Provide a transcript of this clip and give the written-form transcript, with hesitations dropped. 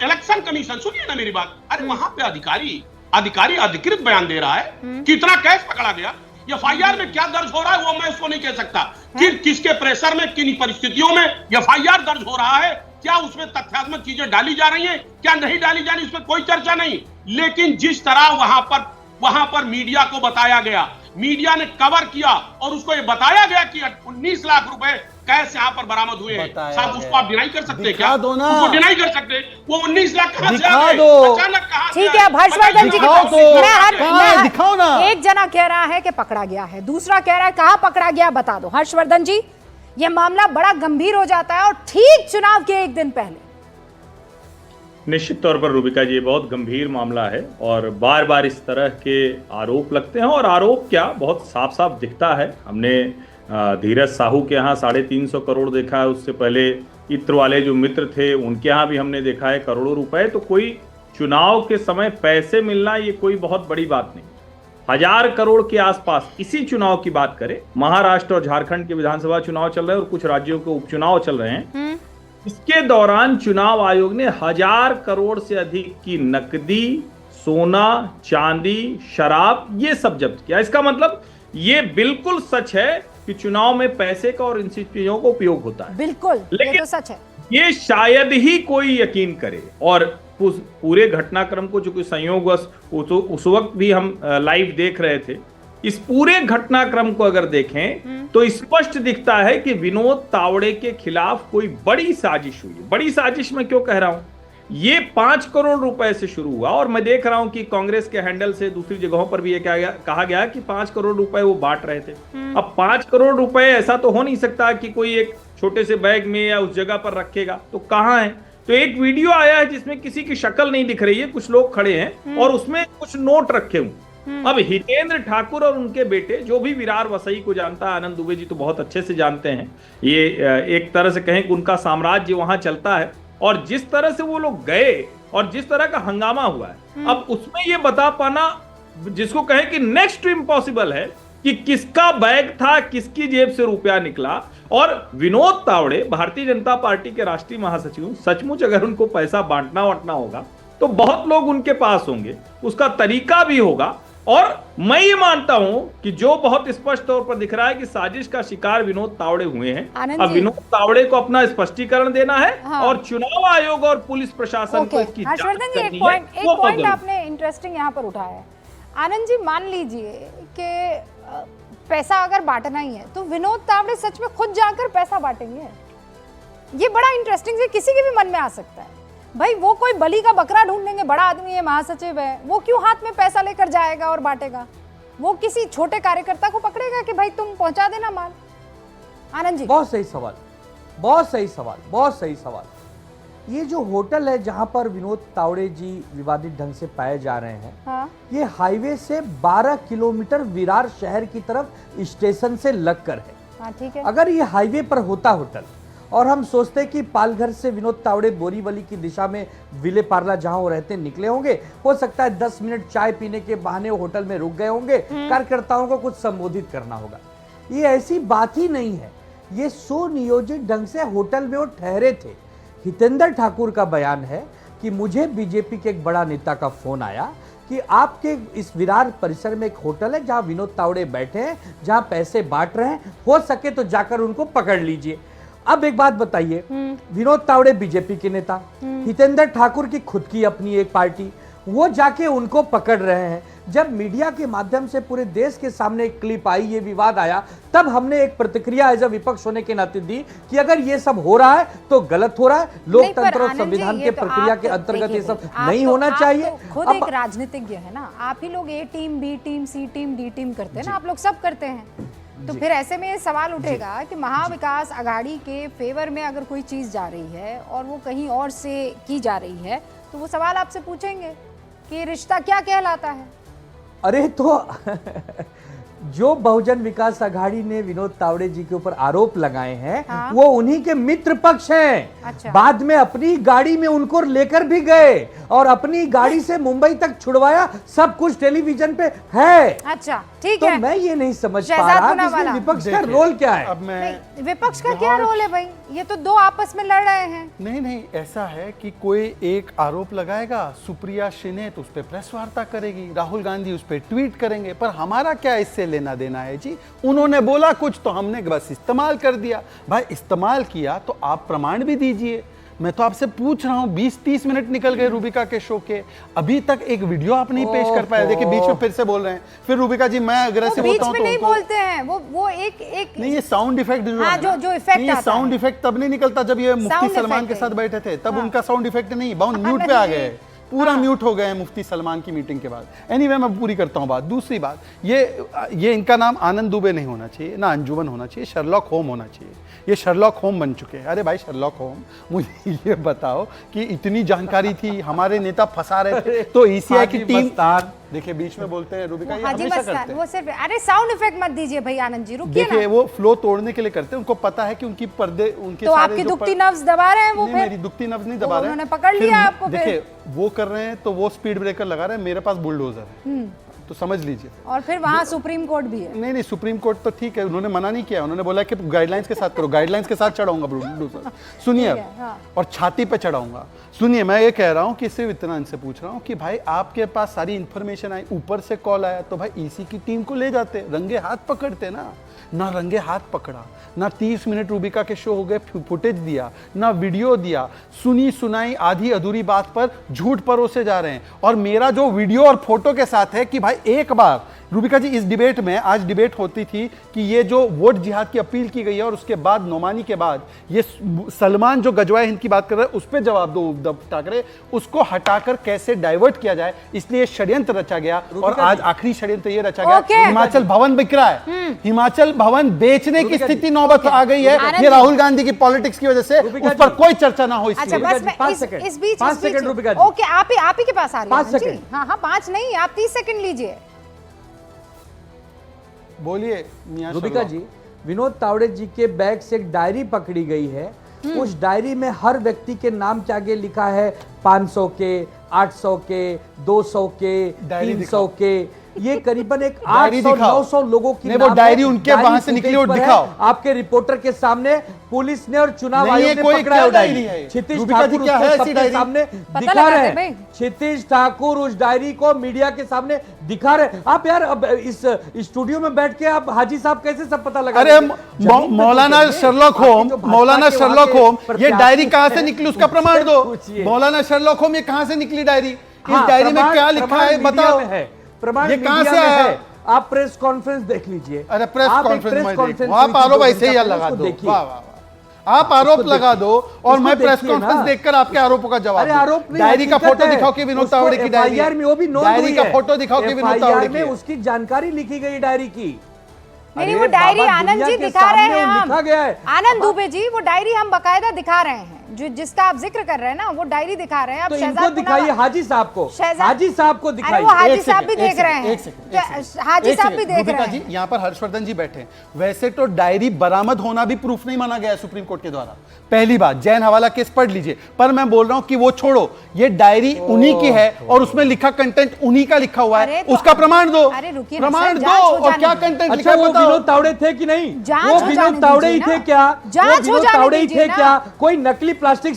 Election commission, सुनिए ना मेरी बात, अरे वहां पे अधिकारी अधिकृत बयान दे रहा है, कितना कैश पकड़ा गया, एफआईआर में क्या दर्ज हो रहा है वो मैं इसको नहीं कह सकता कि किसके प्रेशर में किन परिस्थितियों में एफआईआर दर्ज हो रहा है, क्या उसमें तथ्यात्मक चीजें डाली जा रही हैं, क्या नहीं डाली जा रही, इसमें कोई चर्चा नहीं। लेकिन जिस तरह वहां पर मीडिया को बताया गया, मीडिया ने कवर किया और उसको ये बताया गया कि 19 लाख रुपए कैश यहाँ पर बरामद हुए हैं, साहब उसको आप डिनाई कर सकते हैं क्या? उसको डिनाई कर सकते हैं? वो 19 लाख कहां से आ गए? अचानक कहां से? ठीक है हर्षवर्धन जी, दिखाओ ना। एक जना कह रहा है कि पकड़ा गया है, दूसरा कह रहा है कहां पकड़ा गया, बता दो हर्षवर्धन जी। यह मामला बड़ा गंभीर हो जाता है और ठीक चुनाव के एक दिन पहले। निश्चित तौर पर रूबिका जी, बहुत गंभीर मामला है और बार बार इस तरह के आरोप लगते हैं और आरोप क्या बहुत साफ साफ दिखता है। हमने धीरज साहू के यहाँ 350 करोड़ देखा है, उससे पहले इत्र वाले जो मित्र थे उनके यहाँ भी हमने देखा है करोड़ों रुपए। तो कोई चुनाव के समय पैसे मिलना ये कोई बहुत बड़ी बात नहीं। 1000 करोड़ के आसपास इसी चुनाव की बात करें, महाराष्ट्र और झारखंड के विधानसभा चुनाव चल रहे हैं और कुछ राज्यों के उपचुनाव चल रहे हैं, इसके दौरान चुनाव आयोग ने 1000 करोड़ से अधिक की नकदी, सोना, चांदी, शराब ये सब जब्त किया। इसका मतलब ये बिल्कुल सच है कि चुनाव में पैसे का और इन चीजों का उपयोग होता है। बिल्कुल, लेकिन ये तो सच है। ये शायद ही कोई यकीन करे और पूरे घटनाक्रम को, जो कोई संयोग उस वक्त भी हम लाइव देख रहे थे, इस पूरे घटनाक्रम को अगर देखें तो स्पष्ट दिखता है कि विनोद तावड़े के खिलाफ कोई बड़ी साजिश हुई है। बड़ी साजिश मैं क्यों कह रहा हूं, ये 5 करोड़ रुपए से शुरू हुआ और मैं देख रहा हूं कि कांग्रेस के हैंडल से दूसरी जगहों पर भी ये कहा गया कि 5 करोड़ रुपए वो बांट रहे थे। अब 5 करोड़ रुपए ऐसा तो हो नहीं सकता कि कोई एक छोटे से बैग में या उस जगह पर रखेगा, तो कहां है? तो एक वीडियो आया है जिसमें किसी की शक्ल नहीं दिख रही है, कुछ लोग खड़े हैं और उसमें कुछ नोट रखे हुए। अब हितेंद्र ठाकुर और उनके बेटे, जो भी विरार वसई को जानता है, आनंद दुबे जी तो बहुत अच्छे से जानते हैं, ये एक तरह से कहें कि उनका साम्राज्य वहां चलता है। और जिस तरह से वो लोग गए और जिस तरह का हंगामा हुआ है, अब उसमें ये बता पाना जिसको कहें कि नेक्स्ट टू इम्पॉसिबल है कि किसका बैग था, किसकी जेब से रुपया निकला। और विनोद तावड़े भारतीय जनता पार्टी के राष्ट्रीय महासचिव, सचमुच अगर उनको पैसा बांटना होगा तो बहुत लोग उनके पास होंगे, उसका तरीका भी होगा। और मैं ये मानता हूं कि जो बहुत स्पष्ट तौर पर दिख रहा है कि साजिश का शिकार विनोद तावड़े हुए हैं। अब विनोद तावड़े को अपना स्पष्टीकरण देना है और चुनाव आयोग और पुलिस प्रशासन को इसकी जांच करनी है। एक पॉइंट आपने इंटरेस्टिंग यहाँ पर उठाया है आनंद जी। मान लीजिए कि पैसा अगर बांटना ही है तो विनोद तावड़े सच में खुद जाकर पैसा बांटेंगे? ये बड़ा इंटरेस्टिंग से किसी के भी मन में आ सकता है। भाई वो कोई बलि का बकरा ढूंढेंगे, बड़ा आदमी है, महासचिव है, वो क्यों हाथ में पैसा लेकर जाएगा और बांटेगा? वो किसी छोटे कार्यकर्ता को पकड़ेगा कि भाई तुम पहुंचा देना माल? आनंद जी, बहुत सही सवाल, बहुत सही सवाल, बहुत सही सवाल। ये जो होटल है जहां पर विनोद तावड़े जी विवादित ढंग से पाए जा रहे हैं, हाँ? ये हाईवे से 12 किलोमीटर विरार शहर की तरफ स्टेशन से लगकर है। हाँ, ठीक है। अगर ये हाईवे पर होता होटल और हम सोचते कि पालघर से विनोद तावड़े बोरीवली की दिशा में विले पार्ला जहां वो रहते निकले होंगे, हो सकता है 10 मिनट चाय पीने के बहाने होटल में रुक गए होंगे, कार्यकर्ताओं को कुछ संबोधित करना होगा। ये ऐसी बात ही नहीं है, ये सुनियोजित ढंग से होटल में वो ठहरे थे। हितेंद्र ठाकुर का बयान है कि मुझे बीजेपी के एक बड़ा नेता का फोन आया कि आपके इस विरार परिसर में एक होटल है जहां विनोद तावड़े बैठे हैं, जहां पैसे बांट रहे हैं, हो सके तो जाकर उनको पकड़ लीजिए। अब एक बात बताइए, विनोद तावड़े बीजेपी के नेता, हितेंद्र ठाकुर की खुद की अपनी एक पार्टी, वो जाके उनको पकड़ रहे हैं। जब मीडिया के माध्यम से पूरे देश के सामने एक क्लिप आई, ये विवाद आया, तब हमने एक प्रतिक्रिया एज अ विपक्ष होने के नाते दी कि अगर ये सब हो रहा है तो गलत हो रहा है, लोकतंत्र और संविधान के प्रक्रिया के अंतर्गत ये सब नहीं होना चाहिए। खुद एक राजनीतिज्ञ है ना, आप ही लोग ए टीम, बी टीम, सी टीम, डी टीम करते हैं ना, आप लोग सब करते हैं। तो फिर ऐसे में ये सवाल उठेगा कि महाविकास आघाड़ी के फेवर में अगर कोई चीज जा रही है और वो कहीं और से की जा रही है, तो वो सवाल आपसे पूछेंगे कि रिश्ता क्या कहलाता है? अरे तो जो बहुजन विकास आघाड़ी ने विनोद तावड़े जी के ऊपर आरोप लगाए हैं, हाँ? वो उन्हीं के मित्र पक्ष हैं। अच्छा। बाद में अपनी गाड़ी में उनको लेकर भी गए और अपनी गाड़ी से मुंबई तक छुड़वाया, सब कुछ टेलीविजन पे है। अच्छा, ठीक तो है। मैं ये नहीं समझ पा शहजाद रहा कि पूनावाला। इसमें विपक्ष का देखिए, रोल क्या है। अब मैं नहीं, विपक्ष का क्या रोल है भाई? ये तो दो आपस में लड़ रहे हैं। नहीं ऐसा है कि कोई एक आरोप लगाएगा, सुप्रिया शिने तो उस पर प्रेस वार्ता करेगी, राहुल गांधी उस पर ट्वीट करेंगे, पर हमारा क्या इससे लेना देना है जी? उन्होंने बोला कुछ तो हमने बस इस्तेमाल कर दिया। भाई इस्तेमाल किया तो आप प्रमाण भी दीजिए। मैं तो आपसे पूछ रहा हूँ, 20-30 मिनट निकल गए रूबिका के शो के, अभी तक एक वीडियो आप नहीं पेश कर पाए। देखिए बीच में फिर से बोल रहे हैं, फिर रूबिका जी मैं अग्रेसिव बीच होता हूँ में तो नहीं उनको- बोलते हैं, वो एक नहीं ये साउंड इफेक्ट जो हाँ, है ना, जो इफेक्ट नहीं, ये आता साउंड है। इफेक्ट तब नहीं निकलता जब ये मुफ्ती साउंड सलमान इफेक्ट के है। साथ बैठे थे, तब हाँ। उनका साउंड इफेक्ट नहीं, बाउंड म्यूट पे आ नहीं। गए, पूरा म्यूट हो गए हैं मुफ्ती सलमान की मीटिंग के बाद। एनीवे मैं पूरी करता हूँ बात। दूसरी बात, ये इनका नाम आनंद दुबे नहीं होना चाहिए, ना अंजुमन होना चाहिए, शर्लॉक होम होना चाहिए। ये शर्लॉक होम बन चुके हैं। अरे भाई शर्लॉक होम, मुझे ये बताओ कि इतनी जानकारी थी, हमारे नेता फंसा रहे थे, तो ईसीआई की हाजी टीम, मस्तान। देखिए बीच में बोलते हैं रूबिका, ये हाजी हमेशा मस्तान, करते हैं। वो सिर्फ अरे साउंड इफेक्ट मत दीजिए भाई आनंद जी, रुकिए देखिए ना। वो फ्लो तोड़ने के लिए करते हैं, उनको पता है कि उनकी पर्दे उनके तो सारे आपकी जो दुखती नब्ज दबा रहे हैं वो नहीं, फिर? मेरी दुखती नब्ज नहीं तो दबा रहे हैं। उन्होंने पकड़ फिर लिया आपको फिर। देखिए वो कर रहे हैं तो वो स्पीड ब्रेकर लगा रहे हैं, मेरे पास बुलडोजर है, तो समझ लीजिए। और फिर वहाँ सुप्रीम कोर्ट भी है। नहीं सुप्रीम कोर्ट तो ठीक है, उन्होंने मना नहीं किया, उन्होंने बोला कि गाइडलाइंस के साथ करो, गाइडलाइंस के साथ चढ़ाऊंगा बुलडोजर। सुनिए ठीक है, हाँ। और छाती पे चढ़ाऊंगा। सुनिए मैं ये कह रहा हूँ कि सिर्फ इतना इनसे पूछ रहा हूँ कि भाई आपके पास सारी इंफॉर्मेशन आई, ऊपर से कॉल आया, तो भाई ईसी की टीम को ले जाते, रंगे हाथ पकड़ते ना रंगे हाथ पकड़ा, ना 30 मिनट रूबिका के शो हो गए, फुटेज दिया, ना वीडियो दिया, सुनी सुनाई आधी अधूरी बात पर झूठ परोसे जा रहे हैं। और मेरा जो वीडियो और फोटो के साथ है कि भाई एक बार रूबिका जी इस डिबेट में, आज डिबेट होती थी कि ये जो वोट जिहाद की अपील की गई है और उसके बाद नोमानी के बाद ये सलमान जो गजवाए हिंद की बात कर रहे हैं उस पर जवाब दो उद्धव ठाकरे, उसको हटाकर कैसे डाइवर्ट किया जाए, इसलिए षड्यंत्र रचा गया। और आज आखिरी षड्यंत्र ये रचा गया, हिमाचल भवन बिक रहा है, हिमाचल भवन बेचने की स्थिति नौबत आ गई है, ये राहुल गांधी की पॉलिटिक्स की वजह से, उस पर कोई चर्चा ना हो। अच्छा इसलिए बस मैं 5 सेकंड, इस बीच 5 सेकंड रूबिका जी। ओके आप ही के पास आ रही 5 है जी। सेकंड। हाँ 5 नहीं, आप 30 सेकंड लीजिए। बोलिए मियां रूबिका शर्मा। जी, विनोद तावड़े जी के बैग से एक डायरी पकड़ी गई है, उस डायरी में हर व्यक्ति के नाम के आगे लिखा है 500 के, 800 के, 200 के, डायरी 300 के, ये करीबन एक डायरी 800 दिखाओ। 900 लोगों की नहीं, वो नाम डायरी है। उनके डायरी वहां से निकली और फुटेज पर है, दिखाओ। आपके रिपोर्टर के सामने पुलिस ने और चुनाव नहीं, आयोग ये ने कोई पकड़ा क्या है डायरी डायरी। है? क्षितिज रूबिका जी ठाकुर क्या है उसको ऐसी सबके डायरी? सामने पता दिखा लगा रहे दे भाई। हैं, क्षितिज ठाकुर उस डायरी को मीडिया के सामने दिखा रहे हैं। आप यार अब इस स्टूडियो में बैठ के आप हाजी साहब कैसे सब पता लगा? अरे मौलाना शर्लॉक होम, मौलाना शर्लॉक होम, ये डायरी कहां से निकली उसका प्रमाण दो। मौलाना शर्लॉक होम, ये कहां से निकली डायरी? इस डायरी में क्या लिखा है बताओ, प्रमाण ये कहां मीडिया से में आया? है। आप प्रेस कॉन्फ्रेंस देख लीजिए। अरे प्रेस आप एक कॉन्फ्रेंस में कॉन्फ्रेंस देखो, आप हुई थी आरोप 2 ऐसे ही दिन लगा उसको दो, देखिए। वाह वाह वाह, आप आरोप उसको लगा दो और उसको मैं प्रेस देखिए कॉन्फ्रेंस ना। देखकर आपके आरोपों का जवाब अरे दूं। आरोप नहीं, डायरी का हकीकत फोटो है। दिखाओ कि विनोद उसको तावड़े की डायरी FIR में वो भी नोंद डायरी हुई का है। फोटो दिखाओ कि विनोद FIR तावड़े में की। उसकी जानकारी लिखी गई डायरी की। नहीं अरे वो डायरी बाबा, आनंद दुनिया जी के दिखा रहे सामने हैं वो हम। लिखा गया है। आनंद दुबे जी वो डायरी हम बकायदा दिखा रहे हैं, जो जिसका आप जिक्र कर रहे हैं ना, वो डायरी दिखा रहे हैं। अब तो इनको शहजाद दिखाइए, हाजी साहब को, शहजाद- हाजी साहब को अरे वो दिखाइए। हाजी एक साहब भी सेकंड, देख रहे हैं, एक सेकंड, एक सेकंड, हाजी एक साहब सेकंड। भी देख रूबिका रहे जी हैं। यहाँ पर हर्षवर्धन जी बैठे हैं। वैसे तो डायरी बरामद होना भी प्रूफ नहीं माना गया है सुप्रीम कोर्ट के द्वारा। पहली बात, जैन हवाला केस पढ़ लीजिए, पर मैं बोल रहा हूं कि वो छोड़ो, ये डायरी उन्हीं की है और उसमें लिखा कंटेंट उन्हीं का लिखा हुआ अरे है, तो- उसका प्रमाण दो। अरे रुकिए ना प्रमाण सर, दो जांच हो और जाने क्या दो। कंटेंट अच्छा लिखा वो बताओ। विनोद तावड़े थे कि नहीं? जांच वो हो विनोद जाने तावड़े ही दीजिए थे ना। क्या? जांच वो हो विनोद जाने तावड़े ही दीजिए थे ना। क्या? कोई नकली प्लास्टिक